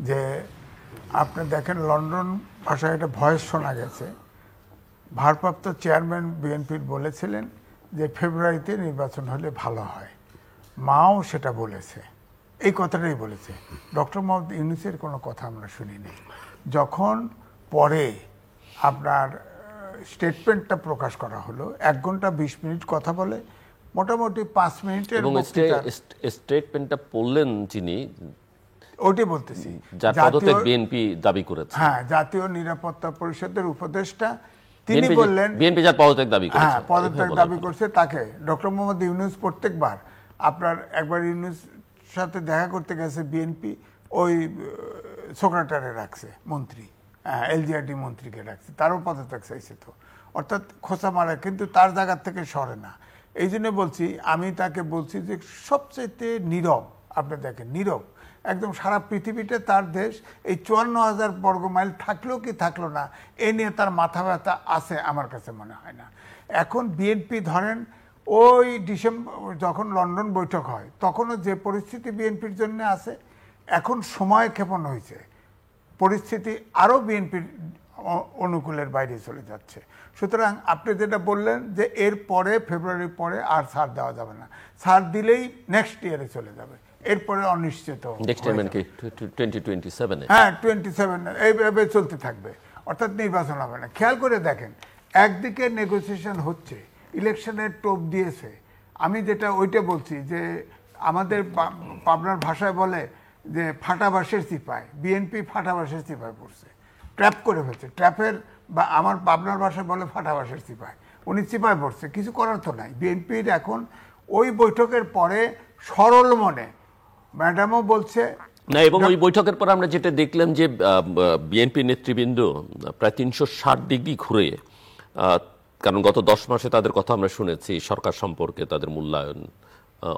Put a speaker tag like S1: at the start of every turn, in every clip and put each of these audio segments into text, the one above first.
S1: যে আপনি দেখেন লন্ডন ভাষায় একটা ভয়েস শোনা গেছে, ভারপ্রাপ্ত চেয়ারম্যান বিএনপির বলেছিলেন যে ফেব্রুয়ারিতে নির্বাচন হলে ভালো হয়, মাও সেটা বলেছে, এই কথাটাই বলেছে। ডক্টর মোহাম্মদ ইউনূসের কোনো কথা আমরা শুনিনি। যখন পরে আপনার স্টেটমেন্টটা প্রকাশ করা হলো, 1 ঘন্টা 20 মিনিট কথা বলে মোটামুটি 5 মিনিটের
S2: এবং স্টেটমেন্টটা পড়লেন যিনি,
S1: ওইটাই বলতেছি,
S2: যার পদত্যাগ বিএনপি দাবি করেছে।
S1: হ্যাঁ, জাতীয় নিরাপত্তা পরিষদের উপদেষ্টা তিনি বললেন,
S2: বিএনপি যার পদত্যাগ দাবি করেছে,
S1: হ্যাঁ পদত্যাগ দাবি করছে, তাকে ডক্টর মোহাম্মদ ইউনূস প্রত্যেকবার আপনার একবার ইউনূস সাথে দেখা করতে গেছে বিএনপি, ওই সেক্রেটারি রাখছে মন্ত্রী, এলজিআরডি মন্ত্রীকে রাখছে, তারও পদত্যাগ চাইছে তো, অর্থাৎ খোঁচা মারা, কিন্তু তার জায়গার থেকে সরে না। এই জন্য বলছি, আমি তাকে বলছি যে সবচেয়ে নীরব, আপনি দেখেন নীরব একদম, সারা পৃথিবীতে তার দেশ এই 54,000 বর্গ মাইল থাকলো কি থাকলো না, এ নিয়ে তার মাথা ব্যথা আছে আমার কাছে মনে হয় না। এখন বিএনপি ধরেন ওই ডিসেম্বর যখন লন্ডন বৈঠক হয় তখনও যে পরিস্থিতি বিএনপির জন্য আছে, এখন সময় ক্ষেপণ হয়েছে, পরিস্থিতি আরও বিএনপির অনুকূলের বাইরে চলে যাচ্ছে। সুতরাং আপনি যেটা বললেন যে এর পরে ফেব্রুয়ারির পরে আর ছাড় দেওয়া যাবে না, ছাড় দিলেই নেক্সট ইয়ারে চলে যাবে, এরপরে অনিশ্চিত, হ্যাঁ 27 এইভাবে চলতে থাকবে, অর্থাৎ নির্বাচন হবে না। খেয়াল করে দেখেন, একদিকে নেগোসিয়েশন হচ্ছে, ইলেকশনের টোপ দিয়েছে। আমি যেটা ওইটা বলছি যে আমাদের পাবনার ভাষায় বলে যে ফাটাবাসের চিপায়, বিএনপি ফাটাবাসের চিপায় পড়ছে, ট্র্যাপ করে ফেলছে, ট্র্যাপের বা আমার পাবনার ভাষায় বলে ফাটাবাসের চিপায়, উনি চিপায় পড়ছে, কিছু করার তো নাই। বিএনপির এখন ওই বৈঠকের পরে সরল মনে, ম্যাডামও বলছে
S2: না, এবং ওই বৈঠকের পর আমরা যেটা দেখলাম যে বিএনপি নেতৃবৃন্দ প্রায় 360 ডিগ্রি ঘুরে, কারণ গত 10 মাসে তাদের কথা আমরা শুনেছি, সরকার সম্পর্কে তাদের মূল্যায়ন,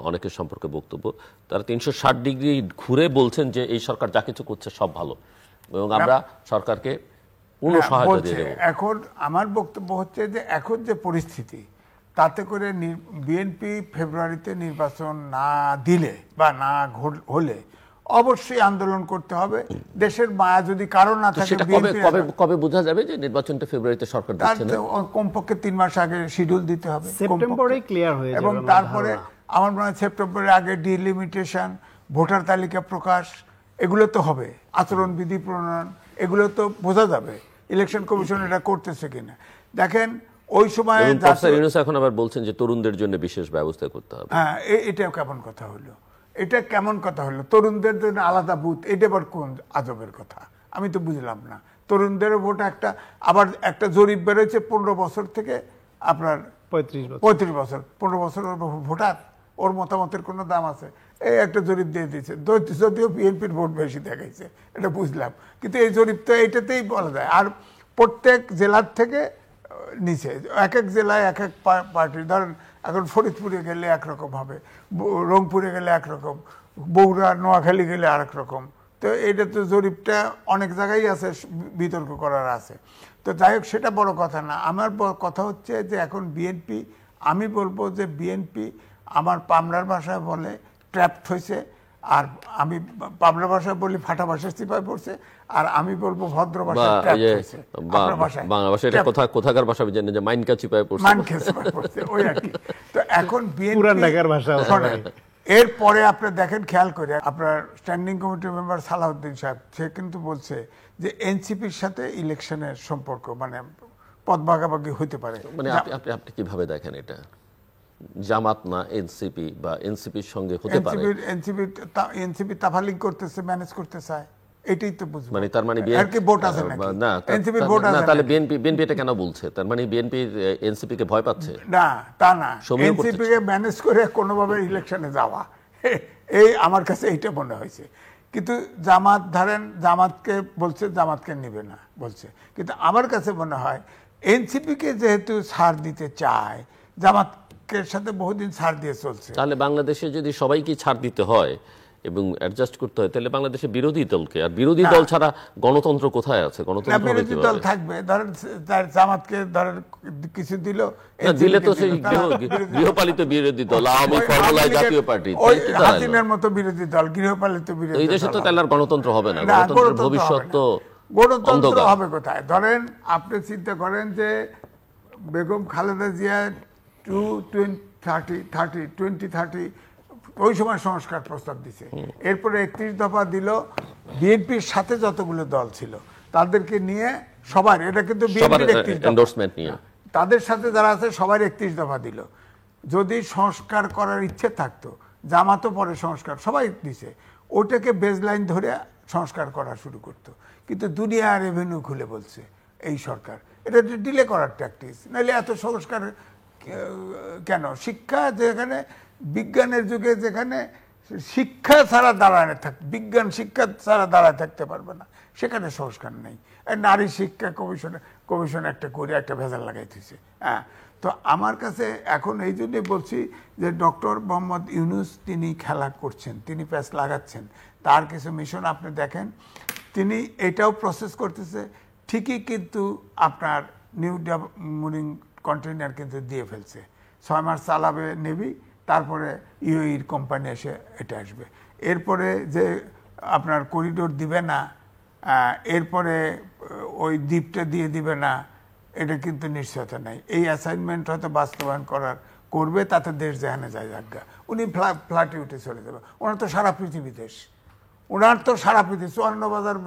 S2: অনেকের সম্পর্কে বক্তব্য, তারা 360 ডিগ্রি ঘুরে বলছেন যে এই সরকার যা কিছু করছে সব ভালো এবং আমরা সরকারকে পূর্ণ সহায়তা দিয়ে দেব।
S1: এখন আমার বক্তব্য হচ্ছে যে এখন যে পরিস্থিতি, তাতে করে বিএনপি ফেব্রুয়ারিতে নির্বাচন না দিলে বা না হলে অবশ্যই আন্দোলন করতে হবে। দেশের মায়া যদি কারণ না থাকে,
S2: কবে বোঝা যাবে যে নির্বাচনটা ফেব্রুয়ারিতে সরকার দিচ্ছে না?
S1: কমপক্ষে 3 মাস আগে শিডিউল দিতে হবে,
S3: সেপ্টেম্বরে ক্লিয়ার হয়ে যাবে।
S1: এবং তারপরে আমার মনে হয় সেপ্টেম্বরের আগে ডিলিমিটেশন, ভোটার তালিকা প্রকাশ, এগুলো তো হবে, আচরণবিধি প্রণয়ন, এগুলো তো বোঝা যাবে ইলেকশন কমিশন এটা করতেছে কিনা। দেখেন ওই সময়
S2: এখন আবার বলছেন যে তরুণদের জন্য বিশেষ ব্যবস্থা করতে হবে।
S1: হ্যাঁ, এটা কেমন কথা হলো, এটা কেমন কথা হলো, তরুণদের জন্য আলাদা বুথ, এটা আবার কোন আজবের কথা, আমি তো বুঝলাম না। তরুণদেরও ভোট একটা, আবার একটা জরিপ বেরোচ্ছে 15 বছর থেকে আপনার 35 বছর, 15 বছর ভোটার, ওর মতামতের কোনো দাম আছে? এই একটা জরিপ দিয়ে দিয়েছে, যদিও বিএনপির ভোট বেশি দেখাইছে, এটা বুঝলাম, কিন্তু এই জরিপ তো এইটাতেই বলা যায়। আর প্রত্যেক জেলার থেকে নিচে, এক এক জেলায় এক এক পার্টির, ধরেন এখন ফরিদপুরে গেলে একরকম হবে, রংপুরে গেলে একরকম, বগুড়া নোয়াখালী গেলে আরেক রকম। তো এটা তো জরিপটা অনেক জায়গায় আছে, বিতর্ক করার আছে। তো যাই হোক, সেটা বড় কথা না। আমার কথা হচ্ছে যে এখন বিএনপি, আমি বলবো যে বিএনপি আমার পাবনার ভাষায় বলে ট্র্যাপড হয়েছে, আর আমি পাবনার ভাষায় বলি ফাটা ভাষায় চিপায় পড়ছে, আর আমি বলবো ভদ্র ভাষায় ট্র্যাপড হয়েছে।
S2: বাংলা ভাষায় এটা কোথাকার ভাষা জানেন যে মাইনকা চিপায় পড়ছে,
S1: মাইনকা চিপায় পড়ছে, ওই আর কি। তো এখন বিএনপি এরপরে আপনি দেখেন, খেয়াল করে আপনার স্ট্যান্ডিং কমিটির মেম্বার সালাউদ্দিন সাহেব, সে কিন্তু বলছে যে এনসিপির সাথে ইলেকশনের সম্পর্ক, মানে পদ ভাগাভাগি হইতে পারে।
S2: মানে আপনি কিভাবে দেখেন এটা? জামাত না এনসিপি, বা এনসিপির সঙ্গে হতে পারে?
S1: এনসিপি তাফালিং করতেছে, ম্যানেজ করতে চায়, এটাই তো বুঝবো।
S2: মানে তার মানে
S1: আর কি ভোট আছে নাকি?
S2: না,
S1: এনসিপির ভোট আছে না,
S2: তাহলে বিএনপি এটা কেন বলছে? তার মানে বিএনপি এনসিপি কে ভয় পাচ্ছে?
S1: না, তা না, এনসিপি কে ম্যানেজ করে কোনোভাবে ইলেকশনে যাওয়া, এই আমার কাছে এইটা মনে হয়েছে। কিন্তু জামাত, ধরেন জামাতকে বলছে, জামাতকে নিবে না বলছে, কিন্তু আমার কাছে মনে হয় এনসিপি কে যেহেতু ছাড় দিতে চায়, জামাতের সাথে বহুদিন ছাড় দিয়ে চলছে,
S2: তাহলে বাংলাদেশে যদি সবাইকে ছাড় দিতে হয়, এবং অ্যাডজাস্ট করতে হয়, তাহলে বাংলাদেশে বিরোধী দলকে, আর বিরোধী দল ছাড়া গণতন্ত্র কোথায় আছে? গণতন্ত্র হবে
S1: বিরোধী দল
S2: কিভাবে?
S1: থাকবে, ধরেন তার জামাতকে ধরেন কিছু দিল,
S2: না, দিলে তো সেই গৃহপালিত বিরোধী দল, আওয়ামী ফর্মুলায় জাতীয় পার্টি,
S1: ওই হাসিনার মতো বিরোধী দল, গৃহপালিত বিরোধী
S2: এই দেশে
S1: দল
S2: তো তাহলে আর গণতন্ত্র হবে না,
S1: না,
S2: গণতন্ত্রের
S1: গণতন্ত্র
S2: ভবিষ্যৎ
S1: হবে না।
S2: তো
S1: গণতন্ত্র
S2: অন্ধকার।
S1: হবে কোথায়? ধরেন আপনি চিন্তা করেন যে বেগম খালেদা জিয়া 2030 ওই সময় সংস্কার প্রস্তাব দিছে, এরপরে 31 দফা দিল, বিএনপির সাথে যতগুলো দল ছিল তাদেরকে নিয়ে সবার, এটা কিন্তু
S2: সবার
S1: বিএনপির 31 দফা,
S2: এন্ডোর্সমেন্ট নিয়ে
S1: তাদের সাথে যারা আছে সবার 31 দফা দিল। যদি সংস্কার করার ইচ্ছে থাকতো, জামাতও পরে সংস্কার সবাই দিছে, ওটাকে বেজলাইন ধরে সংস্কার করা শুরু করতো, কিন্তু দুনিয়া রেভিনিউ খুলে বলছে এই সরকার, এটা ডিলে করার ট্যাকটিক্স। নাহলে এত সংস্কার কেন? শিক্ষা যেখানে বিজ্ঞানের যুগে, যেখানে শিক্ষা ছাড়া দাঁড়ায় বিজ্ঞান শিক্ষা ছাড়া দাঁড়ায় থাকতে পারবে না, সেখানে সংস্কার নেই। নারী শিক্ষা কমিশন একটা করে একটা ভেজাল লাগাইতেছে। হ্যাঁ, তো আমার কাছে এখন এই জন্যই বলছি যে ডক্টর মোহাম্মদ ইউনূস তিনি খেলা করছেন, তিনি প্যাচ লাগাচ্ছেন, তার কিছু মিশন আপনি দেখেন, তিনি এটাও প্রসেস করতেছে ঠিকই, কিন্তু আপনার নিউ মুরিং কন্টেইনার কিন্তু দিয়ে ফেলছে, 6 মাস চালাবে নেভি, তারপরে ইউএইর কোম্পানি এসে এটা আসবে, এরপরে যে আপনার করিডোর দিবে না, এরপরে ওই দ্বীপটা দিয়ে দিবে না, এটা কিন্তু নিশ্চয়তা নাই। এই অ্যাসাইনমেন্ট হয়তো বাস্তবায়ন করবে, তাতে দেশ যেখানে যায় যাজ্ঞা, উনি ফ্ল্যাটে উঠে চলে যাবে। ওনার তো সারা পৃথিবী দেশ, ওনার তো সারা পৃথিবী 54,000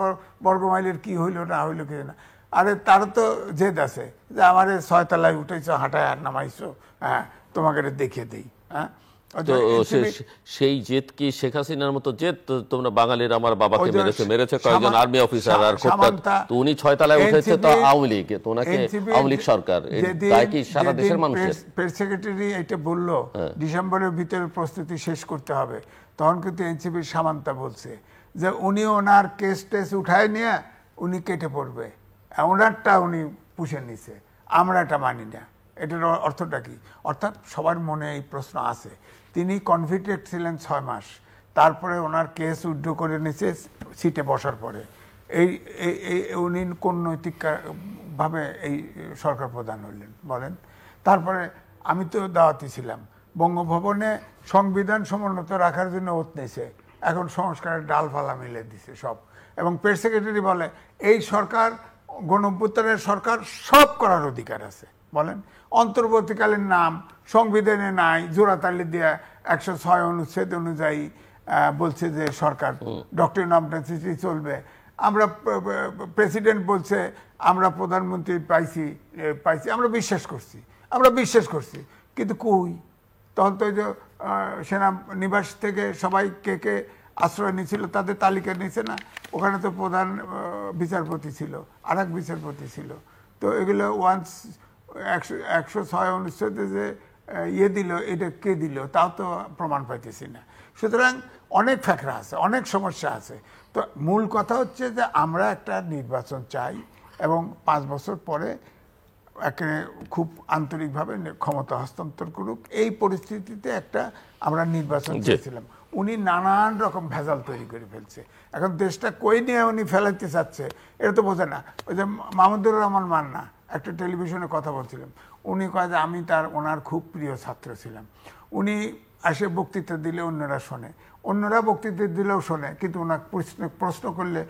S1: বর্গমাইলের কি হইলো না হইলো কি না, আরে তার তো জেদ আছে যে আমার 6 তলায় উঠেছো, হাঁটায় আর নামাইছো, হ্যাঁ তোমাকে দেখিয়ে দেই। হ্যাঁ,
S2: তো সেই জেদ কি শেখ হাসিনার মতো জেদ? তোমরা বাঙালির আমার বাবাকে মেরেছে কয়েকজন আর্মি অফিসার, আর তো উনি 6 তলায় উঠেছে তো আওয়ামী লীগ, তো ওনাকে আওয়ামী লীগ সরকার, তাই কি সারা দেশের মানুষের?
S1: প্রেস সেক্রেটারি এটা বললো ডিসেম্বরের ভিতরে প্রস্তুতি শেষ করতে হবে, তখন কিন্তু এনসিপির সামান্তা বলছে যে উনি ওনার কেস টেস উঠায় নিয়ে উনি কেটে পড়বে, ওনারটা উনি পুষে নিছে, আমরা এটা মানি না। এটার অর্থটা কি? অর্থাৎ সবার মনে এই প্রশ্ন আছে, তিনি কনভিক্টেড ছিলেন 6 মাস, তারপরে ওনার কেস উইথড্র করে নিছে সিটে বসার পরে, এই উনি কোন নৈতিক ভাবে এই সরকার প্রধান হইলেন বলেন? তারপরে আমি তো দাওয়াতি ছিলাম, বঙ্গভবনে সংবিধান সমুন্নত রাখার জন্য ওত নিয়েছে, এখন সংস্কারের ডালফালা মিলে দিছে সব, এবং প্রেস সেক্রেটারি বলে এই সরকার গণঅভ্যুত্থানের সরকার, সব করার অধিকার আছে। বলেন, অন্তর্বর্তীকালীন নাম সংবিধানে নাই, জোড়াতালি দিয়া 106 অনুচ্ছেদ অনুযায়ী বলছে যে সরকার ডক্টরিন অফ নেসেসিটি চলবে। আমরা প্রেসিডেন্ট বলছে আমরা প্রধানমন্ত্রী পাইছি, আমরা বিশ্বাস করছি, কিন্তু কই? তখন তো যে সেনা নিবাস থেকে সবাই কে আশ্রয় নিয়েছিল তাদের তালিকা নিচ্ছে না, ওখানে তো প্রধান বিচারপতি ছিল, আর এক বিচারপতি ছিল, তো এগুলো 106 অনুচ্ছেদে যে ইয়ে দিল, এটা কে দিল তাও তো প্রমাণ পাইতেছি না। সুতরাং অনেক ফ্যাকরা আছে, অনেক সমস্যা আছে। তো মূল কথা হচ্ছে যে আমরা একটা নির্বাচন চাই, এবং 5 বছর পরে একে খুব আন্তরিকভাবে ক্ষমতা হস্তান্তর করুক, এই পরিস্থিতিতে একটা আমরা নির্বাচন চেয়েছিলাম। উনি নানান রকম ভেজাল তৈরি করে ফেলছে, এখন দেশটা কই নিয়ে উনি ফেলাইতে চাচ্ছে এটা তো বোঝে না। ওই যে মাহমুদুর রহমান মান্না একটা টেলিভিশনে কথা বলছিলাম, উনি কয় যে আমি ওনার খুব প্রিয় ছাত্র ছিলাম, উনি এসে বক্তৃতা দিলে অন্যরা শোনে, অন্যরা বক্তৃতা দিলেও শোনে, কিন্তু ওনার প্রশ্ন করলে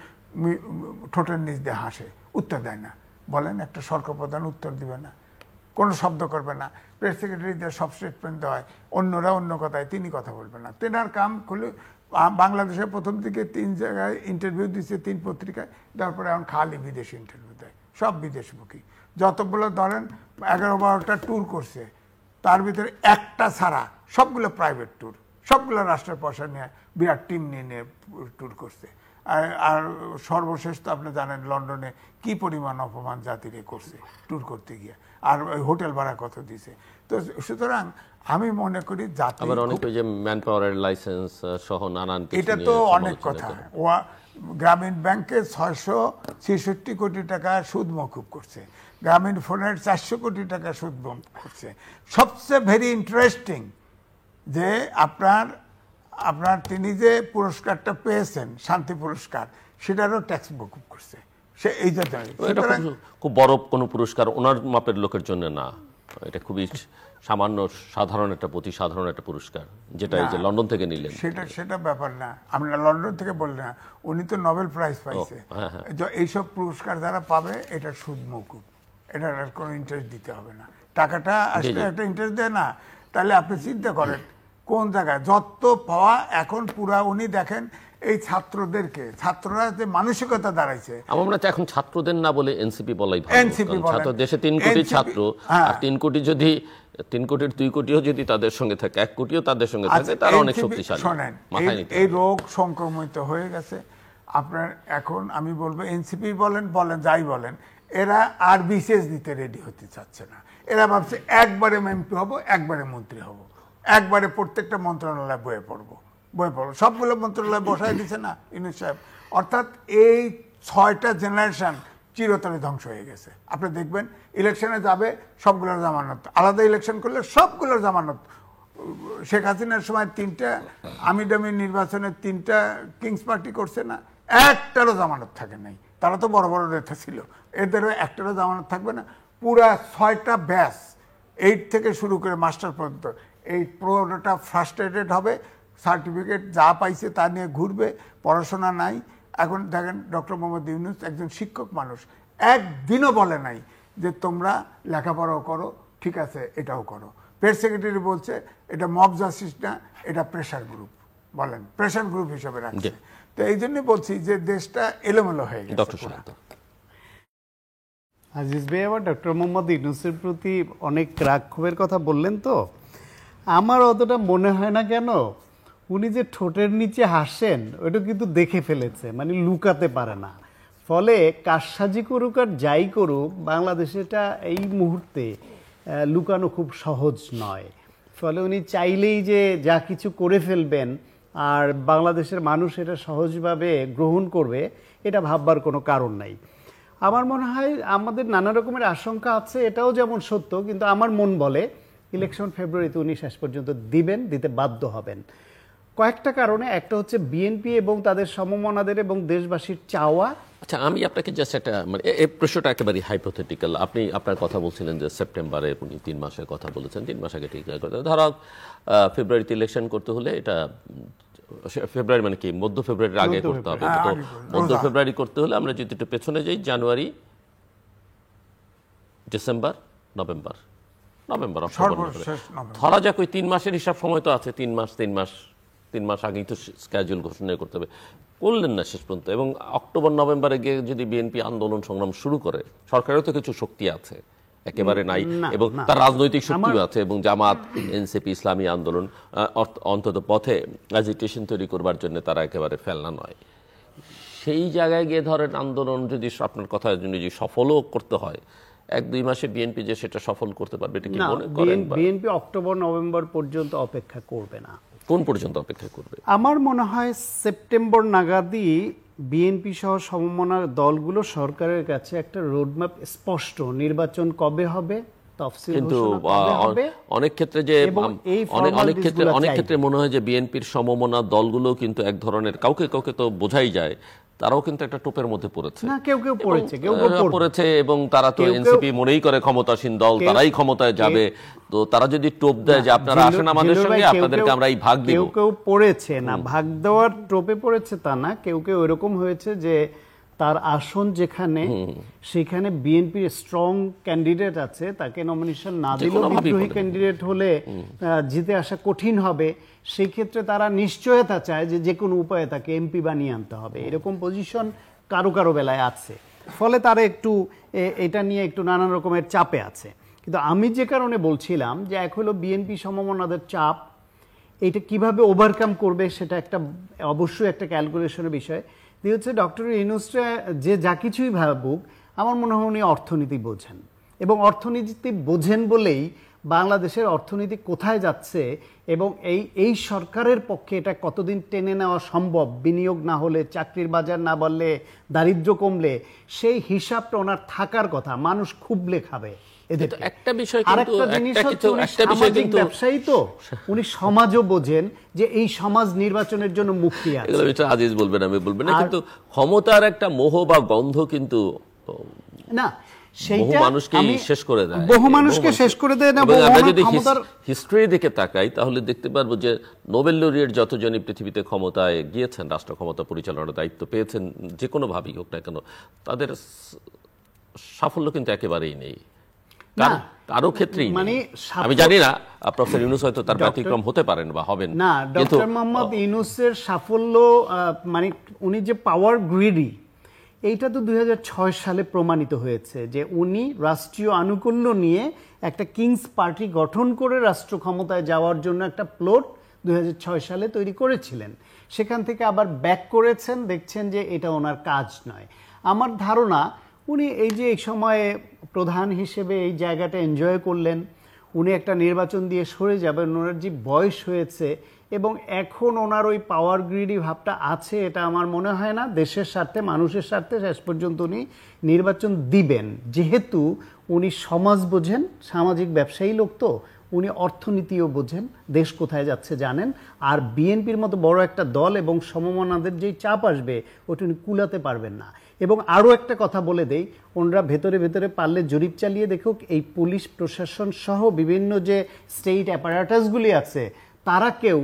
S1: ঠোঁটের নিচ দিয়ে হাসে, উত্তর দেয় না। বলেন, একটা সরকার প্রধান উত্তর দিবে না, কোনো শব্দ করবে না, প্রেস সেক্রেটারিদের সব স্টেটমেন্ট হয়, অন্যরা অন্য কথায়, তিনি কথা বলবেন না। তেনার কাম খুলে বাংলাদেশে প্রথম দিকে 3 জায়গায় ইন্টারভিউ দিচ্ছে, 3 পত্রিকায়, তারপরে এখন খালি বিদেশি ইন্টারভিউ দেয়, সব বিদেশমুখী। যতগুলো ধরেন 11-12টা ট্যুর করছে, তার ভিতরে একটা ছাড়া সবগুলো প্রাইভেট ট্যুর, সবগুলো রাষ্ট্রের পয়সা নিয়ে বিরাট টিম নিয়ে ট্যুর করছে। আর সর্বশেষ তো আপনি জানেন লন্ডনে কি পরিমাণ অপমান জাতিরে করছে ট্যুর করতে গিয়ে, আর ওই হোটেল ভাড়া কত দিছে। তো সুততরাং আমি মনে করি জাতি,
S2: আবার অনেক ওই যে ম্যান পাওয়ারের লাইসেন্স সহ নানান কিছু,
S1: এটা তো অনেক কথা। গ্রামীণ ব্যাংকে 666 কোটি টাকা সুদ মকুব করছে, গ্রামীণ ফোনের 400 কোটি টাকা সুদ মকুব করছে। সবচেয়ে ভেরি ইন্টারেস্টিং যে আপনার আপনার তিনি যে পুরস্কারটা পেয়েছেন শান্তি পুরস্কার সেটারও ট্যাক্স মকুব করছে সে এই যে
S2: এটা খুব বড় কোনো পুরস্কার ওনার মাপের লোকের জন্য না, এটা খুবই সামান্য সাধারণ একটা সাধারণ একটা পুরস্কার, যেটা এই যে লন্ডন থেকে নিলেন।
S1: সেটা ব্যাপার না, আমরা লন্ডন থেকে বললেন না, উনি তো নোবেল প্রাইজ পাইছে। এইসব পুরস্কার যারা পাবে এটা সুদ মকুব, এটার আর কোনো ইন্টারেস্ট দিতে হবে না, টাকাটা আসলে একটা ইন্টারেস্ট দেয় না। তাহলে আপনি চিন্তা করেন কোন জায়গায় যত পাওয়া এখন পুরা উনি দেখেন এই ছাত্রদেরকে, ছাত্ররা যে মানসিকতা দাঁড়াইছে।
S2: আমরা এখন ছাত্রদের না বলে এনসিপি বলাই ভালো। ছাত্র দেশে 3 কোটি ছাত্র, আর 3 কোটি যদি 3 কোটির 2 কোটিও যদি তাদের সঙ্গে থাকে, 1 কোটিও তাদের সঙ্গে থাকে, তারা অনেক শক্তিশালী।
S1: শোনেন, এই রোগ সংক্রমিত হয়ে গেছে আপনার। এখন আমি বলবো এনসিপি বলেন যাই বলেন, এরা আর বিশেষ দিতে রেডি হতে চাচ্ছে না। এরা ভাবছে একবারে এমপি হব, একবারে মন্ত্রী হব, একবারে প্রত্যেকটা মন্ত্রণালয় বয়ে পড়বো, সবগুলো মন্ত্রণালয় বসায় দিচ্ছে না ইউনূস সাহেব। অর্থাৎ এই 6টা জেনারেশন চিরতরে ধ্বংস হয়ে গেছে। আপনি দেখবেন ইলেকশনে যাবে সবগুলোর জামানত, আলাদা ইলেকশন করলে সবগুলোর জামানত। শেখ হাসিনার সময় 3টা আমিডামি নির্বাচনে 3টা কিংস পার্টি করছে না, একটারও জামানত থাকে নাই। তারা তো বড় বড় নেতা ছিল, এদেরও একটারও জামানত থাকবে না। পুরা 6টা ব্যাচ 8 থেকে শুরু করে মাস্টার পর্যন্ত এই পুরোটা ফ্রাস্ট্রেটেড হবে, সার্টিফিকেট যা পাইছে তা নিয়ে ঘুরবে, পড়াশোনা নাই। এখন দেখেন ডক্টর মোহাম্মদ ইউনূস একজন শিক্ষক মানুষ, একদিনও বলে নাই যে তোমরা লেখাপড়াও করো, ঠিক আছে এটাও করো। প্রেস সেক্রেটারি বলছে এটা মব জাস্টিস না, এটা প্রেশার গ্রুপ, বলেন প্রেশার গ্রুপ হিসেবে রাখছে। তো এই জন্যই বলছি যে দেশটা এলোমেলো হয়ে গেছে।
S3: আজিজ ভাই আবার ডক্টর মোহাম্মদ ইউনূসের প্রতি অনেক রাগ ক্ষোভের কথা বললেন, তো আমার অতটা মনে হয় না। কেন উনি যে ঠোঁটের নিচে হাসেন ওটা কিন্তু দেখে ফেলেছে, মানে লুকাতে পারে না। ফলে কারসাজি করুক আর যাই করুক, বাংলাদেশে এটা এই মুহূর্তে লুকানো খুব সহজ নয়। ফলে উনি চাইলেই যে যা কিছু করে ফেলবেন আর বাংলাদেশের মানুষ এটা সহজভাবে গ্রহণ করবে, এটা ভাববার কোনো কারণ নাই। আমার মনে হয় আমাদের নানা রকমের আশঙ্কা আছে, এটাও যেমন সত্য, কিন্তু আমার মন বলে ইলেকশন ফেব্রুয়ারিতে উনি শেষ পর্যন্ত দিতে বাধ্য হবেন কয়েকটা কারণে। একটা হচ্ছে বিএনপি এবং তাদের সমমনাদের এবং দেশবাসীর চাওয়া।
S2: আচ্ছা, আমি আপনাকে জাস্ট একটা, মানে এই প্রশ্নটা একেবারে হাইপোথেটিক্যাল। আপনি আপনার কথা বলছিলেন যে সেপ্টেম্বরে উনি 3 মাসের কথা বলেছেন, 3 মাস আগে ঠিক করতে, ধরো ফেব্রুয়ারিতে ইলেকশন করতে হলে, এটা ফেব্রুয়ারি মানে কি মধ্য ফেব্রুয়ারির আগে করতে হবে। তো মধ্য ফেব্রুয়ারি করতে হলে আমরা যদি একটু পেছনে যাই, জানুয়ারি, ডিসেম্বর, নভেম্বর, অক্টোবর, ধরা যাক ওই 3 মাসের হিসাব সময় তো আছে। 3 মাস আগেই তো স্ক্যাজুয়াল ঘোষণা করতে হবে, করলেন না শেষ পর্যন্ত। এবং অক্টোবর নভেম্বরে গিয়ে যদি বিএনপি আন্দোলন সংগ্রাম শুরু করে, সরকারেও তো কিছু শক্তি আছে, একেবারে নাই, এবং তার রাজনৈতিক শক্তিও আছে, এবং জামাত, এনসিপি, ইসলামী আন্দোলন অন্তত পথে অ্যাজিটেশন তৈরি করবার জন্য তারা একেবারে ফেলনা নয়। সেই জায়গায় গিয়ে ধরেন আন্দোলন যদি আপনার কথা যদি সফলও করতে হয়, 1-2 মাসে বিএনপি যে সেটা সফল করতে পারবে এটা কি মনে করেন?
S3: বিএনপি অক্টোবর নভেম্বর পর্যন্ত অপেক্ষা করবে না।
S2: কোন পর্যন্ত অপেক্ষা করবে?
S3: আমার মনে হয় সেপ্টেম্বর নাগাদই বিএনপি সহ সমমনার দলগুলো সরকারের কাছে একটা রোডম্যাপ স্পষ্ট, নির্বাচন কবে হবে, তফসিল ঘোষণা কবে হবে।
S2: অনেক ক্ষেত্রে যে অনেক ক্ষেত্রে মনে হয় যে বিএনপির সমমনা দলগুলো কিন্তু এক ধরনের কাউকে তো বোঝাই যায় তারাও কিন্তু একটা টোপের মধ্যে পড়েছে।
S3: না, কেউ পড়েছে,
S2: এবং তারা তো এনসিপি মনেই করে ক্ষমতাসীন দল, তারাই ক্ষমতায় যাবে। তো তারা যদি টোপ দেয় যে আপনারা আসেন আমাদের সঙ্গে, আপনাদেরকে আমরা এই ভাগ দিব।
S3: কেউ পড়েছে না, ভাগ দেওয়ার টোপে পড়েছে তা না, কেউ এরকম হয়েছে যে তার আসন যেখানে, সেখানে বিএনপির স্ট্রং ক্যান্ডিডেট আছে, তাকে নমিনেশন না দিলেও বিদ্রোহী ক্যান্ডিডেট হলে জিতে আসা কঠিন হবে। সেই ক্ষেত্রে তারা নিশ্চয়তা চায় যে কোনো উপায়ে তাকে এমপি বানিয়ে আনতে হবে, এরকম পজিশন কারো বেলায় আছে। ফলে তারা একটু এটা নিয়ে একটু নানান রকমের চাপে আছে। কিন্তু আমি যে কারণে বলছিলাম যে এক হলো বিএনপি সমমনাদের চাপ, এটা কিভাবে ওভারকাম করবে সেটা অবশ্যই একটা ক্যালকুলেশনের বিষয়। দিয়ে হচ্ছে ডক্টর ইউনূসরা যে যা কিছুই ভাবুক, আমার মনে হয় উনি অর্থনীতি বোঝেন, এবং অর্থনীতি বোঝেন বলেই বাংলাদেশের অর্থনীতি কোথায় যাচ্ছে এবং এই সরকারের পক্ষে এটা কতদিন টেনে নেওয়া সম্ভব, বিনিয়োগ না হলে, চাকরির বাজার না বাড়লে, দারিদ্র্য কমলে, সেই হিসাবটা ওনার থাকার কথা। মানুষ খুবলে খাবে, এদের
S2: কিন্তু একটা বিষয়
S3: আরেকটা জিনিস হচ্ছে উনি সামাজিক ব্যবসায়ী, তো উনি সমাজও বোঝেন যে এই সমাজ নির্বাচনের জন্য মুক্তি আছে।
S2: এগুলো মিস্টার আজিজ বলবেন, আমি বলবেন না, কিন্তু ক্ষমতার একটা মোহ বা গন্ধ কিন্তু
S3: না,
S2: বহু মানুষকে শেষ করে দেয়,
S3: বহু মানুষকে শেষ করে দেয় না।
S2: আমরা যদি হিস্ট্রি দিকে তাকাই তাহলে দেখতে পারবো যে নোবেল লরিয়েট যতজনই পৃথিবীতে ক্ষমতায় গিয়েছেন, রাষ্ট্র ক্ষমতা পরিচালনার দায়িত্ব পেয়েছেন, যে কোনো ভাবেই হোক না কেন, তাদের সাফল্য কিন্তু একেবারেই নেই, কারো ক্ষেত্রেই।
S3: মানে
S2: আমি জানি না প্রফেসর ইউনূস হয়তো তার ব্যতিক্রম হতে পারেন বা হবেন
S3: না। ডক্টর মোহাম্মদ ইউনূসের সাফল্য, মানে উনি যে পাওয়ার গ্রিডি, এইটা তো 2006 সালে প্রমাণিত হয়েছে যে উনি রাষ্ট্রীয় আনুকূল্য নিয়ে একটা কিংস পার্টি গঠন করে রাষ্ট্র ক্ষমতায় যাওয়ার জন্য একটা প্লট 2006 সালে তৈরি করেছিলেন। সেখান থেকে আবার ব্যাক করেছেন, দেখছেন যে এটা ওনার কাজ নয়। আমার ধারণা উনি এই যে এই সময়ে প্রধান হিসেবে এই জায়গাটা এনজয় করলেন, উনি একটা নির্বাচন দিয়ে সরে যাবেন, ওনার যে বয়স হয়েছে এবং এখন ওনার ওই পাওয়ার গ্রিডি ভাবটা আছে, এটা আমার মনে হয় না। দেশের স্বার্থে, মানুষের স্বার্থে শেষ পর্যন্ত উনি নির্বাচন দিবেন, যেহেতু উনি সমাজ বোঝেন, সামাজিক ব্যবসায়ী লোক, তো উনি অর্থনীতিও বোঝেন, দেশ কোথায় যাচ্ছে জানেন। আর বিএনপির মতো বড় একটা দল এবং সমমনাদের যেই চাপ আসবে ওটা উনি কুলাতে পারবেন না। এবং আরও একটা কথা বলে দেই, ওনারা ভেতরে ভেতরে পারলে জরিপ চালিয়ে দেখুক, এই পুলিশ প্রশাসন সহ বিভিন্ন যে স্টেট অ্যাপারেটাসগুলি আছে, তারা কেউ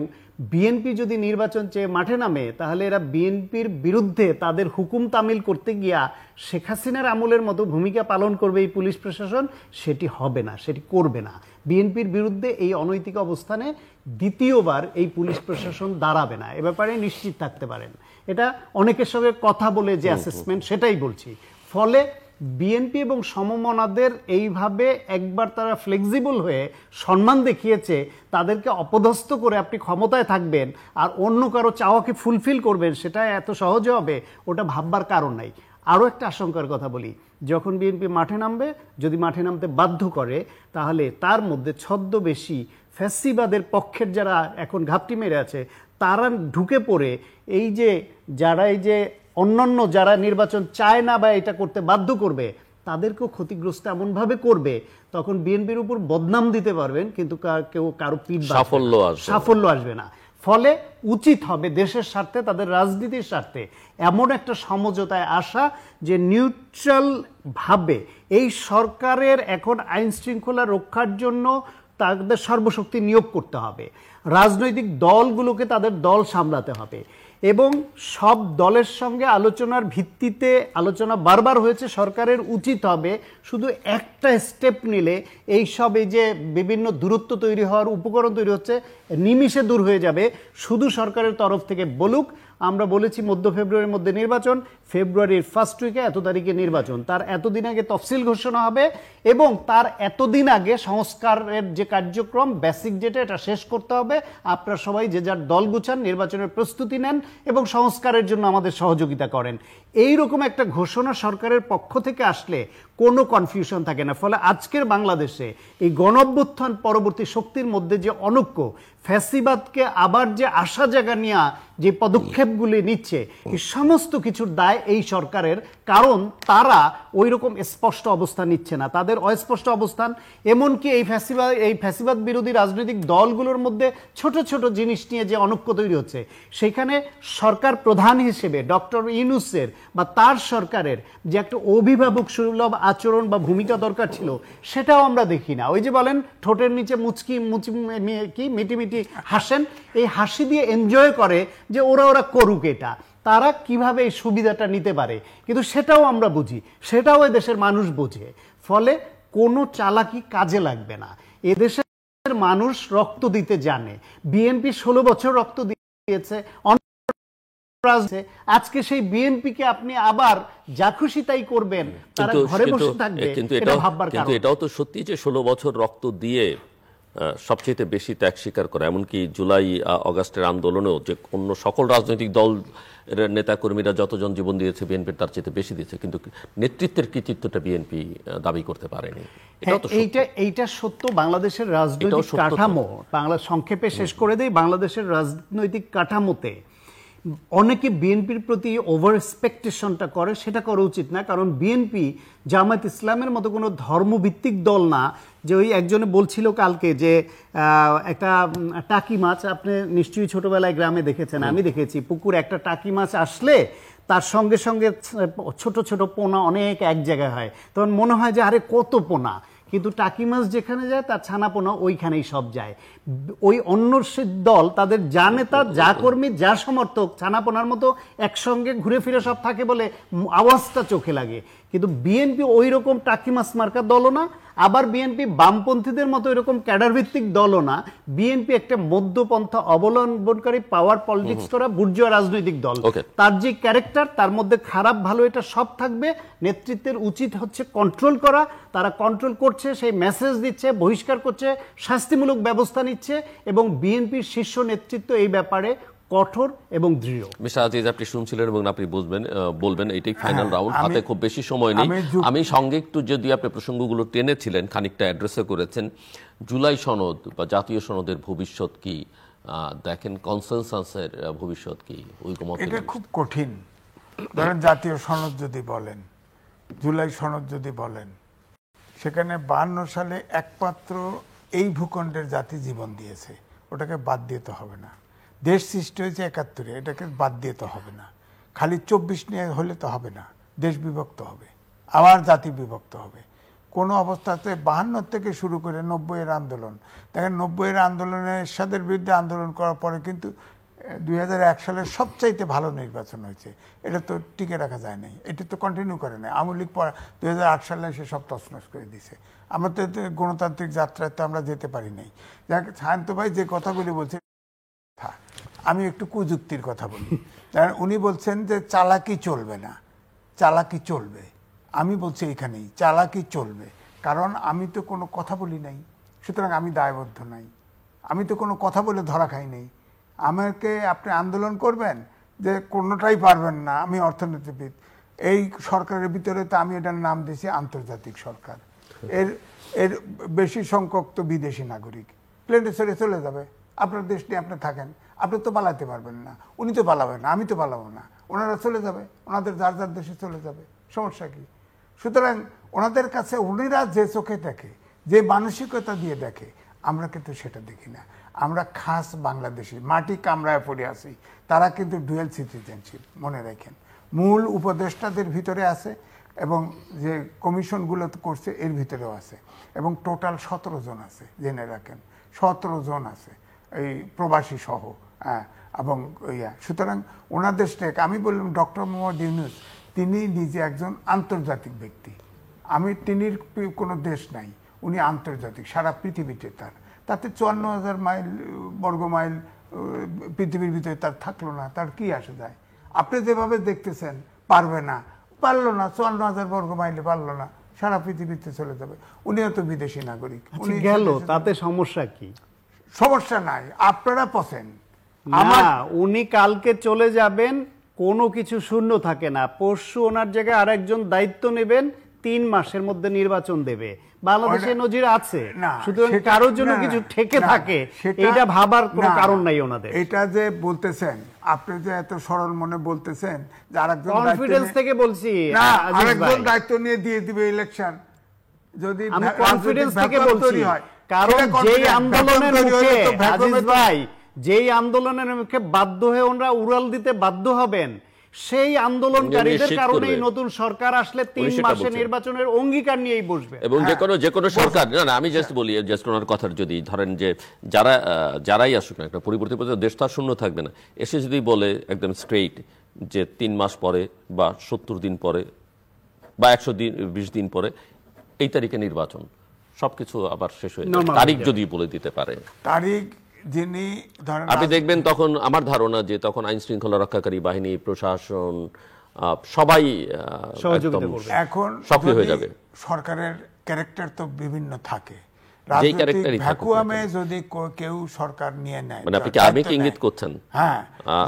S3: বিএনপি যদি নির্বাচন চেয়ে মাঠে নামে, তাহলে এরা বিএনপির বিরুদ্ধে তাদের হুকুম তামিল করতে গিয়া শেখ হাসিনার আমলের মতো ভূমিকা পালন করবে এই পুলিশ প্রশাসন, সেটি হবে না, সেটি করবে না। বিএনপির বিরুদ্ধে এই অনৈতিক অবস্থানে দ্বিতীয়বার এই পুলিশ প্রশাসন দাঁড়াবে না, এ ব্যাপারে নিশ্চিত থাকতে পারেন। এটা অনেকের সঙ্গে কথা বলে যে অ্যাসেসমেন্ট, সেটাই বলছি। ফলে বিএনপি এবং সমমনাদের এইভাবে একবার তারা ফ্লেক্সিবল হয়ে সম্মান দেখিয়েছে, তাদেরকে অপদস্থ করে আপনি ক্ষমতায় থাকবেন আর অন্য কারো চাওয়াকে ফুলফিল করবেন, সেটা এত সহজে হবে ওটা ভাববার কারণ নাই। আরও একটা আশঙ্কার কথা বলি, যখন বিএনপি মাঠে নামবে, যদি মাঠে নামতে বাধ্য করে, তাহলে তার মধ্যে ছদ্মবেশী ফ্যাসিবাদের পক্ষের যারা এখন ঘাপটি মেরে আছে, তারা ঢুকে পড়ে এই যে যারা এই যে অন্যান্য যারা নির্বাচন চায় না বা এটা করতে বাধ্য করবে, তাদেরকেও ক্ষতিগ্রস্ত এমনভাবে করবে, তখন বিএনপির উপর বদনাম দিতে পারবেন, কিন্তু কেউ কারো পিঠ সাফল্য আসবে না। ফলে উচিত হবে দেশের স্বার্থে, তাদের রাজনীতির স্বার্থে এমন একটা সমঝোতায় আসা যে নিউট্রাল ভাবে এই সরকারের এখন আইন শৃঙ্খলা রক্ষার জন্য তাদের সর্বশক্তি নিয়োগ করতে হবে, রাজনৈতিক দলগুলোকে তাদের দল সামলাতে হবে এবং সব দলের সঙ্গে আলোচনার ভিত্তিতে আলোচনা বারবার হয়েছে। সরকারের উচিত হবে শুধু একটা স্টেপ নিলে এই সব এই যে বিভিন্ন দূরত্ব তৈরি হওয়ার উপকরণ তৈরি হচ্ছে নিমিষে দূর হয়ে যাবে। শুধু সরকারের তরফ থেকে বলুক, আমরা বলেছি মধ্য ফেব্রুয়ারির মধ্যে নির্বাচন, ফেব্রুয়ারির ফার্স্ট উইকে এত তারিখে নির্বাচন, তার এতদিন আগে তফসিল ঘোষণা হবে এবং তার এতদিন আগে সংস্কারের যে কার্যক্রম বেসিক যেটা, এটা শেষ করতে হবে। আপনারা সবাই যে যার দল গুছান, নির্বাচনের প্রস্তুতি নেন এবং সংস্কারের জন্য আমাদের সহযোগিতা করেন। এইরকম একটা ঘোষণা সরকারের পক্ষ থেকে আসলে কোনো কনফিউশন থাকে না। ফলে আজকের বাংলাদেশে এই গণঅভ্যুত্থান পরবর্তী শক্তির মধ্যে যে অনৈক্য, ফ্যাসিবাদকে আবার যে আশা জায়গা নিয়ে যে পদক্ষেপগুলি নিচ্ছে, এই সমস্ত কিছুর দায় এই সরকারের, কারণ তারা ওই রকম স্পষ্ট অবস্থান নিচ্ছে না, তাদের অস্পষ্ট অবস্থান। এমনকি এই ফ্যাসিবাদ বিরোধী রাজনৈতিক দলগুলোর মধ্যে ছোট ছোট জিনিস নিয়ে যে অনৈক্য তৈরি হচ্ছে, সেখানে সরকার প্রধান হিসেবে ডক্টর ইউনূসের বা তার সরকারের যে একটা অভিভাবক সুলভ আচরণ বা ভূমিকা দরকার ছিল, সেটাও আমরা দেখি না। ওই যে বলেন ঠোঁটের নিচে মিটি হাসেন, এই হাসি দিয়ে এনজয় করে যে ওরা করুক, এটা তারা কিভাবে এই সুবিধাটা নিতে পারে, কিন্তু সেটাও আমরা বুঝি, সেটাও এই দেশের মানুষ বোঝে। ফলে কোনো চালাকি কাজে লাগবে না। এদেশের মানুষ রক্ত দিতে জানে। বিএনপি 16 বছর রক্ত দিয়েছে, আজকে সেই বিএনপিকে আপনি আবার যা খুশি তাই করবেন, তারা ঘরে বসে থাকবে, এটা ভাববার কারণ।
S2: কিন্তু এটাও তো সত্যি যে 16 বছর রক্ত দিয়ে সবচেয়ে বেশি ত্যাগ স্বীকার করা, এমনকি জুলাই আগস্টের আন্দোলনেও যে অন্য সকল রাজনৈতিক দল নেতাকর্মীরা যতজন জীবন দিয়েছে, বিএনপির তার চেয়ে বেশি দিয়েছে, কিন্তু নেতৃত্বের কৃতিত্বটা বিএনপি দাবি করতে পারেনি।
S3: এইটা সত্য। বাংলাদেশের রাজনৈতিক কাঠামো, বাংলা সংক্ষেপে শেষ করে দেই, বাংলাদেশের রাজনৈতিক কাঠামোতে অনেকে বিএনপির প্রতি ওভার এক্সপেকটেশনটা করে, সেটা করা উচিত না। কারণ বিএনপি জামায়াত ইসলামের মতো কোনো ধর্মভিত্তিক দল না। যে ওই একজনে বলছিল কালকে যে একটা টাকি মাছ, আপনি নিশ্চয়ই ছোটবেলায় গ্রামে দেখেছেন, আমি দেখেছি, পুকুর একটা টাকি মাছ আসলে তার সঙ্গে সঙ্গে ছোট ছোট পোনা অনেক এক জায়গায় হয়, তখন মনে হয় যে আরে কত পোনা, কিন্তু টাকি মাছ যেখানে যায় তার ছানা পোনা ওইখানেই সব যায়। ওই অন্য দল তাদের যা নেতা, যা কর্মী, যা সমর্থক ছানাপোনার মতো একসঙ্গে ঘুরে ফিরে সব থাকে বলে আওয়াজটা চোখে লাগে। কিন্তু বিএনপি ওই রকম টাকি মাছ মার্কা দলও না, আবার বিএনপি বামপন্থীদের মতো এরকম ক্যাডার ভিত্তিক দলও না। বিএনপি একটা মধ্যপন্থা অবলম্বনকারী পাওয়ার পলিটিক্স করা বুর্জোয়া রাজনৈতিক দল। তার যে ক্যারেক্টার, তার মধ্যে খারাপ ভালো এটা সব থাকবে। নেতৃত্বের উচিত হচ্ছে কন্ট্রোল করা, তারা কন্ট্রোল করছে, সেই মেসেজ দিচ্ছে, বহিষ্কার করছে, শাস্তিমূলক ব্যবস্থা নিচ্ছে, এবং বিএনপির শীর্ষ নেতৃত্ব এই ব্যাপারে কঠোর এবং দৃঢ়।
S2: মিস্টার আজিজ, আপনি শুনছিলেন এবং আপনি বলবেন এটাই ফাইনাল রাউন্ড, হাতে খুব বেশি সময় নেই। আমি সঙ্গে একটু যদি আপনি প্রসঙ্গগুলো টেনেছিলেন, খানিকটা অ্যাড্রেসও করেছেন। জুলাই সনদ বা জাতীয় সনদের ভবিষ্যৎ কি দেখেন, কনসেনসাসের ভবিষ্যৎ কি?
S1: এটা খুব কঠিন। ধরেন জাতীয় সনদ যদি বলেন, জুলাই সনদ যদি বলেন, সেখানে 52 সালে একমাত্র এই ভূখণ্ডের জাতি জীবন দিয়েছে, ওটাকে বাদ দিতে হবে না। দেশ সৃষ্টি হয়েছে 71-এ, এটাকে বাদ দিতে হবে না। খালি 24 নিয়ে হলে তো হবে না, দেশ বিভক্ত হবে, আবার জাতি বিভক্ত হবে। কোনো অবস্থাতে 52 থেকে শুরু করে 90-এর আন্দোলন, দেখেন 90-এর আন্দোলনের এরশাদের বিরুদ্ধে আন্দোলন করার পরে কিন্তু 2001 সালের সবচাইতে ভালো নির্বাচন হয়েছে। এটা তো টিকে রাখা যায় নাই, এটা তো কন্টিনিউ করে নাই। আওয়ামী লীগ 2008 সালে এসে সব তছনছ করে দিয়েছে। আমরা তো গণতান্ত্রিক যাত্রায় তো আমরা যেতে পারি নাই। যাক, শান্ত ভাই যে কথাগুলি বলছে, আমি একটু কুযুক্তির কথা বলি। উনি বলছেন যে চালাকি চলবে না, চালাকি চলবে। আমি বলছি এখানেই চালাকি চলবে, কারণ আমি তো কোনো কথা বলি নাই, সুতরাং আমি দায়বদ্ধ নাই। আমি তো কোনো কথা বলে ধরা খাই নাই। আমাকে আপনি আন্দোলন করবেন যে কোনোটাই পারবেন না, আমি অর্থনীতিবিদ। এই সরকারের ভিতরে তো আমি এটার নাম দিয়েছি আন্তর্জাতিক সরকার। এর বেশি সংখ্যক তো বিদেশি নাগরিক, প্লেনে ছেড়ে চলে যাবে। আপনার দেশ নিয়ে আপনি থাকেন, আপনি তো পালাতে পারবেন না, উনি তো পালাবেন না, আমি তো পালাবো না, ওনারা চলে যাবে, ওনাদের যার যার দেশে চলে যাবে, সমস্যা কি? সুতরাং ওনাদের কাছে উনিরা যে চোখে দেখে, যে মানসিকতা দিয়ে দেখে, আমরা কিন্তু সেটা দেখি না। আমরা খাস বাংলাদেশি, মাটি কামড়ায় পড়ে আছি। তারা কিন্তু ডুয়েল সিটিজেনশিপ, মনে রাখেন। মূল উপদেষ্টাদের ভিতরে আছে এবং যে কমিশনগুলো করছে এর ভিতরেও আছে, এবং টোটাল 17 জন আছে, জেনে রাখেন, 17 জন আছে, এই প্রবাসী সহ। হ্যাঁ, এবং সুতরাং ওনাদের স্টেক, আমি বললাম ডক্টর মোহাম্মদ ইউনূস তিনি নিজে একজন আন্তর্জাতিক ব্যক্তি। তিনির কোনো দেশ নাই, উনি আন্তর্জাতিক, সারা পৃথিবীতে তাতে 54,000 বর্গ মাইল পৃথিবীর ভিতরে তার থাকলো না, তার কি আসে যায়? আপনি যেভাবে দেখতেছেন পারবে না, পারলো না, 54,000 বর্গ মাইলে পারলো না, সারা পৃথিবীতে চলে যাবে। উনিও তো বিদেশি নাগরিক, উনি
S3: গেল, তাতে সমস্যা কি?
S1: সমস্যা নাই, আপনারা পছন্দ।
S3: না, উনি কালকে চলে যাবেন, কোনো কিছু শূন্য থাকে না। পরশু ওনার জায়গায় আরেকজন দায়িত্ব নেবেন, 3 মাসের মধ্যে নির্বাচন দেবে। বাংলাদেশে নজির আছে, সুতরাং কারোর জন্য কিছু ঠেকে থাকে এইটা ভাবার কোনো কারণ নাই ওনাদের।
S1: এটা যে বলতেছেন আপনি, যে এত সরল মনে বলতেছেন যে আরেকজন
S3: কনফিডেন্স থেকে বলছি,
S1: না আরেকজন দায়িত্ব নিয়ে দিয়ে দিবে ইলেকশন, যদি
S3: আমি কনফিডেন্স থেকে বলছি, কারণ যেই আন্দোলনের মুখে আজিজ ভাই, যেই আন্দোলনের মুখে বাধ্য হয়ে ওনারা উড়াল দিতে বাধ্য হবেন, সেই আন্দোলনকারীদের কারণেই নতুন সরকার আসলে 3 মাসে নির্বাচনের অঙ্গীকার নিয়েই বসবে।
S2: এবং যে কোনো সরকার, না আমি জাস্ট বলি, জাস্ট ওনার কথার যদি ধরেন যে যারাই আসুক না, একটা পরিবর্তিত দেশ তো আর শূন্য থাকবে না, এসে যদি বলে একদম স্ট্রেইট যে 3 মাস পরে বা 70 দিন পরে বা 120 দিন পরে এই তারিখে নির্বাচন, সবকিছু আবার শেষ হয়ে যাবে, তারিখ যদি বলে দিতে পারে,
S1: তারিখ যিনি ধরেন,
S2: আপনি দেখবেন তখন আমার ধারণা যে তখন আইন শৃঙ্খলা রক্ষাকারী বাহিনী, প্রশাসন সবাই
S3: সহযোগিতা করবে।
S1: এখন
S2: সক্রিয় হয়ে যাবে।
S1: সরকারের ক্যারেক্টার তো বিভিন্ন থাকে, রাজনৈতিক
S2: ক্যারেক্টারই থাকুক না
S1: ভ্যাকুয়ামে
S2: কেন।
S1: যদি কেউ সরকার নিয়ে নেয়,
S2: মানে আপনি কি
S1: দায়িত্ব
S2: আর্মিকে
S1: নেয়,
S2: ইঙ্গিত করছেন?
S1: হ্যাঁ,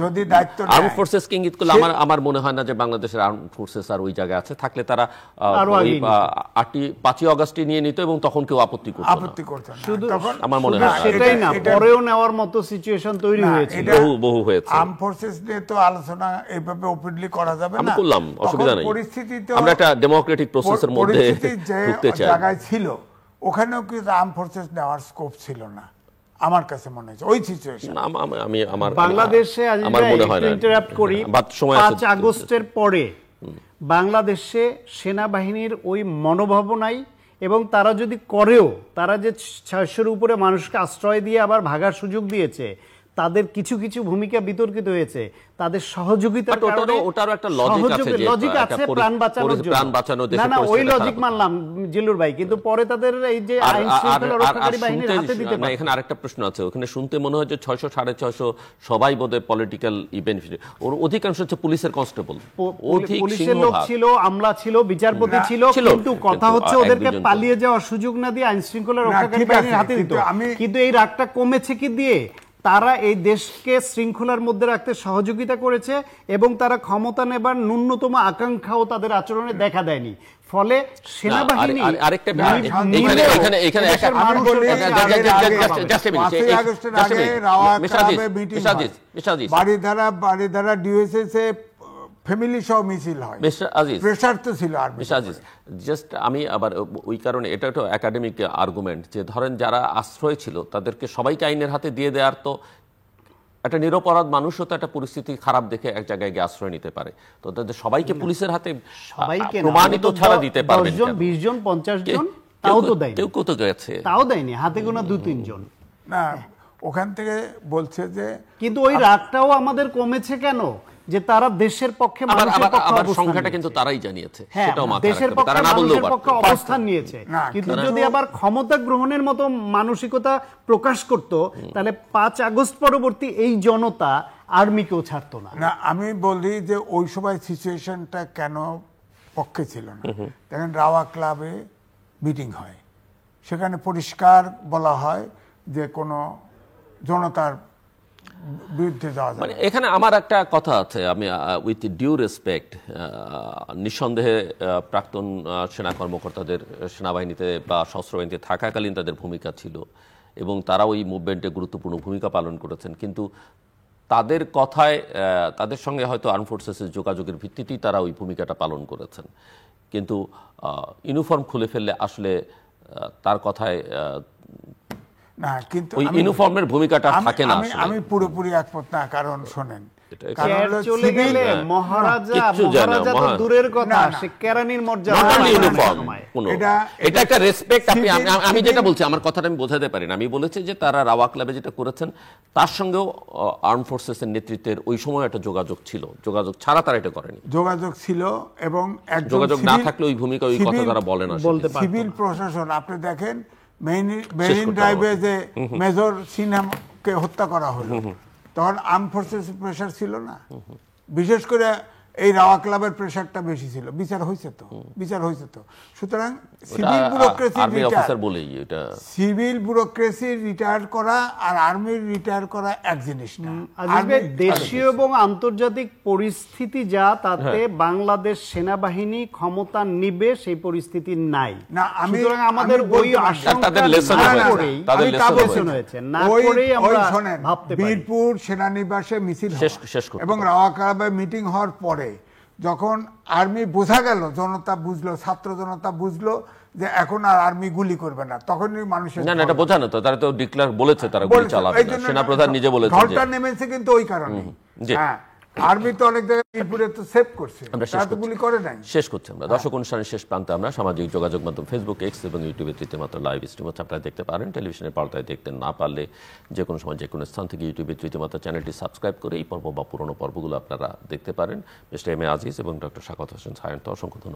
S1: যদি দায়িত্ব
S2: আর্ম
S1: নেয়,
S2: ফোর্সেস কে ইঙ্গিত করলে আমার মনে হয় না যে বাংলাদেশের আর্ম ফোর্সেস আর ওই জায়গায় আছে। থাকলে তারা
S3: আরো
S2: ওই
S3: আগেই নিত।
S2: 5ই অগস্টে নিয়ে নিত এবং তখন কেউ আপত্তি করতো না।
S1: আপত্তি করছে না।
S3: শুধু
S1: তখন
S2: আমার মনে
S3: শুধু
S2: হয়
S3: সেটাই না,
S1: এটা-
S3: পরেও নেওয়ার মতো সিচুয়েশন তৈরি
S1: না,
S3: হয়েছে।
S1: এটা-
S2: বহু হয়েছে।
S1: আর্ম ফোর্সেস নিয়ে তো আলোচনা এইভাবে ওপেনলি করা যাবে
S2: আমি
S1: না।
S2: করলাম, অসুবিধা
S1: তখন
S2: নেই।
S1: পরিস্থিতি তো
S2: আমরা একটা ডেমোক্রেটিক প্রসেসের মধ্যে
S1: পরিস্থিতি যে
S2: ঢুকতে চাই।
S1: জায়গায় ছিল ওখানেও কিন্তু আর্ম ফোর্সেস নেওয়ার স্কোপ ছিল না আমার কাছে মনে হয়েছে ওই সিচুয়েশন।
S3: বাংলাদেশে
S2: আমার মনে হয় না।
S3: ইন্টারাপ্ট করি,
S2: বাট সময়
S3: 5
S2: আছে।
S3: আগস্টের পরে বাংলাদেশে সেনাবাহিনীর ওই মনোভাব নাই, এবং তারা যদি করেও, তারা যে 600-এর উপরে মানুষকে আশ্রয় দিয়ে আবার ভাগার সুযোগ দিয়েছে, তাদের কিছু কিছু ভূমিকা বিতর্কিত হয়েছে, তাদের সহযোগিতার
S2: But
S3: কারণে
S2: ওটারও একটা logic আছে যে
S3: লজিক
S2: একটা
S3: আছে প্রাণ বাঁচানোর জন্য।
S2: প্রাণ বাঁচানো, দেশের
S3: না না, ওই
S2: পরিস্থিতি
S3: লজিক
S2: খারাপ।
S3: মানলাম জিল্লুর ভাই, কিন্তু পরে তাদের এই যে আইন শৃঙ্খলা রক্ষাকারী বাহিনীর হাতে দিতে পারে।
S2: এখানে আরেকটা প্রশ্ন আছে, ওখানে শুনতে মনে হয় যে 600 650 সবাই বোধহয় পলিটিক্যাল বেনিফিট, ওর অধিকাংশ হচ্ছে পুলিশের কনস্টেবল, অধিক
S3: পুলিশের লোক
S2: সিংহভাগ।
S3: ছিল, আমলা ছিল, বিচারপতি ছিল,
S2: ছিল,
S3: কিন্তু কথা
S2: কিন্তু
S3: হচ্ছে
S2: এক
S3: ওদেরকে
S2: দুজন
S3: পালিয়ে যাওয়ার সুযোগ না দিয়ে আইন শৃঙ্খলা রক্ষাকারী
S1: ঠিক
S3: বাহিনীর
S1: আছে,
S3: হাতে দিত।
S1: কিন্তু
S3: কিন্তু এই রাগটা কমেছে কি দিয়ে? তারা এই দেশকে শৃঙ্খলার মধ্যে রাখতে সহযোগিতা করেছে, এবং তারা ক্ষমতা নেবার ন্যূনতম আকাঙ্ক্ষাও তাদের আচরণে দেখা দেয়নি। ফলে সেনাবাহিনী
S2: আরেকটা এখানে
S1: আমি বলি,
S2: just a minute,
S1: 5ই আগস্টের আগে রাওয়া ক্লাবে মিটিং হয়, বাড়িধারা ডিওএসএস এ ফ্যামিলি সহ মিছিল হয়,
S2: মিস্টার আজিজ,
S1: প্রেসার তো ছিল আর
S2: মিস্টার আজিজ, জাস্ট আমি আবার ওই কারণে এটা একটা একাডেমিক আর্গুমেন্ট যে ধরেন যারা আশ্রয় ছিল তাদেরকে সবাইকে আইনের হাতে দিয়ে দেওয়ার, তো একটা নিরপরাধ মানুষও তো একটা পরিস্থিতি খারাপ দেখে এক জায়গায় গিয়ে আশ্রয় নিতে পারে, তো তাদের সবাইকে পুলিশের হাতে
S3: সবাইকে না,
S2: প্রমাণিত ছাড়া দিতে পারবেন
S3: 10 জন,
S2: কেন?
S3: 20 জন, 50 জন, তাও তো দেয়নি।
S2: কেউ কত গেছে,
S3: তাও দেয়নি, হাতে গোনা 2-3 জন।
S1: না, ওখান থেকে বলছে যে
S3: কিন্তু ওই রাগটাও আমাদের কমেছে কেন? যে তারা দেশের পক্ষে, মানুষের পক্ষে
S2: আবার
S3: অবস্থান
S2: সংখ্যাটা
S3: নিয়েছে।
S2: কিন্তু তারাই জানিয়েছে,
S3: হ্যাঁ,
S2: সেটাও মাথায়
S3: দেশের
S2: রাখতে হবে,
S3: পক্ষে,
S2: তারা না বললেও
S3: মানুষের পক্ষে
S2: পারত।
S3: অবস্থান নিয়েছে।
S1: না,
S3: কিন্তু
S1: কিন্তু-
S3: যদি আবার ক্ষমতা গ্রহণের মতো মানসিকতা প্রকাশ করত, তাহলে 5 আগস্ট পরবর্তী এই জনতা আর্মিকেও ছাড়তো না।
S1: না, আমি বলি যে ওই সময় সিচুয়েশনটা কেন পক্ষে ছিল না। দেখেন, রাওয়া ক্লাবে মিটিং হয়, সেখানে পরিষ্কার বলা হয় যে কোনো জনতার বিরুদ্ধে যাওয়া যাবে
S2: মানে এখানে আমার একটা কথা আছে, আমি উইথ ডিউ রেসপেক্ট, নিঃসন্দেহে প্রাক্তন সেনা কর্মকর্তাদের সেনাবাহিনীতে বা সশস্ত্র বাহিনীতে থাকাকালীন তাদের ভূমিকা ছিল এবং তারা ওই মুভমেন্টে গুরুত্বপূর্ণ ভূমিকা পালন করেছেন, কিন্তু তাদের কথায় তাদের সঙ্গে হয়তো আর্ম ফোর্সেসের যোগাযোগের ভিত্তিতেই তারা ওই ভূমিকাটা পালন করেছেন, কিন্তু ইউনিফর্ম খুলে ফেললে আসলে তার কথায়
S1: না, কিন্তু
S2: ওই ইউনিফর্মের ভূমিকাটা থাকে না আসলে।
S1: আমি পুরোপুরি একমত না, কারণ শোনেন,
S3: চেয়ার চলে গেলে মহারাজা
S2: কিচ্ছু যায় না,
S3: তো দূরের কথা,
S1: না, না।
S3: সে কেরানির মর্যাদা
S2: Not only
S3: পায় না
S2: uniform,
S3: সময়।
S2: কোনো।
S1: এটা-
S2: এটা একটা রেসপেক্ট। আমি যেটা
S1: civil-
S2: বলছি, আমার কথাটা আমি বোঝাতে পারি না, আমি বলেছি যে তারা রাওয়া ক্লাবে যেটা করেছেন তার সঙ্গেও আর্ম ফোর্সেসের নেতৃত্বের ওই সময় একটা যোগাযোগ ছিল, যোগাযোগ ছাড়া তারা এটা করেনি।
S1: যোগাযোগ ছিল, এবং একজন
S2: যোগাযোগ না
S1: civil-
S2: থাকলে ওই ভূমিকা, ওই কথা
S1: civil-
S2: তারা বলে না।
S3: বলতে পারতো
S1: সিভিল
S3: না।
S1: প্রশাসন, আপনি দেখেন মেরিন
S2: করতে
S1: ড্রাইভে
S2: হবে।
S1: যে মেজর সিনহাকে হত্যা করা হলো, তখন আর্ম ফোর্সেস প্রেশার ছিল না? বিশেষ করে এই রাওয়া ক্লাবের প্রেশারটা বেশি ছিল। বিচার হয়েছে তো। সুতরাং সিভিল ব্যুরোক্রেসি
S2: আর্মি অফিসার বলেই এটা।
S1: সিভিল ব্যুরোক্রেসি রিটায়ার করা আর আর্মির রিটায়ার করা এক জিনিস না।
S3: আসলে দেশীয় এবং আন্তর্জাতিক পরিস্থিতি যা, তাতে বাংলাদেশ সেনাবাহিনী ক্ষমতা নিবে সেই পরিস্থিতি নাই।
S1: না,
S3: সুতরাং আমাদের
S1: আমি
S3: ওই
S1: বলতে পারি।
S3: আশঙ্কা
S2: তাদের lesson
S3: না
S2: হয়েছে।
S3: করেই,
S2: তাদের
S1: আমি তা
S2: lesson
S1: বলছি না।
S3: হয়েছে, না
S1: ওই-
S3: করেই
S1: ওই
S3: আমরা
S1: শোনেন,
S3: ভাবতে পারি।
S1: বীরপুর সেনানিবাসে মিছিল হয়
S2: শেষ করতে
S1: এবং
S2: পারি।
S1: রাওয়া ক্লাবে মিটিং হওয়ার পরে যখন আর্মি বোঝা গেল, জনতা বুঝলো, ছাত্র জনতা বুঝলো যে এখন আর আর্মি গুলি করবে না, তখনই মানুষের
S2: না, এটা বোঝানো তো, তারা তো ডিক্লেয়ার বলেছে তারা গুলি
S1: বলেছে।
S2: চালাবে
S1: এই
S2: না।
S1: জন্য
S2: সেনাপ্রধান নিজে বলেছেন যে
S1: ঢলটা নেমেছে কিন্তু ওই কারণে।
S2: জি।
S1: হ্যাঁ, আর্মি তো অনেক জায়গায় বীরপুরে তো সেভ করছে,
S2: আমরা শেষ
S1: তারা তো
S2: করছি।
S1: গুলি করে নাই।
S2: শেষ করছি আমরা দর্শক অনুষ্ঠানের শেষ প্রান্তে। আমরা সামাজিক যোগাযোগ মাধ্যম ফেসবুক, এক্স এবং ইউটিউবে রীতিমতো লাইভ স্ট্রিম হচ্ছে, আপনারা দেখতে পারেন। টেলিভিশনের পর্দায় দেখতে না পারলে যে কোনো সময় যে কোনো স্থান থেকে ইউটিউবে রীতিমতো চ্যানেলটি সাবস্ক্রাইব করে এই পর্ব বা পুরোনো পর্বগুলো আপনারা দেখতে পারেন। মিস্টার এম এ আজিজ এবং ডক্টর শাকত হোসেন সায়ন্ত, অসংখ্য ধন্যবাদ।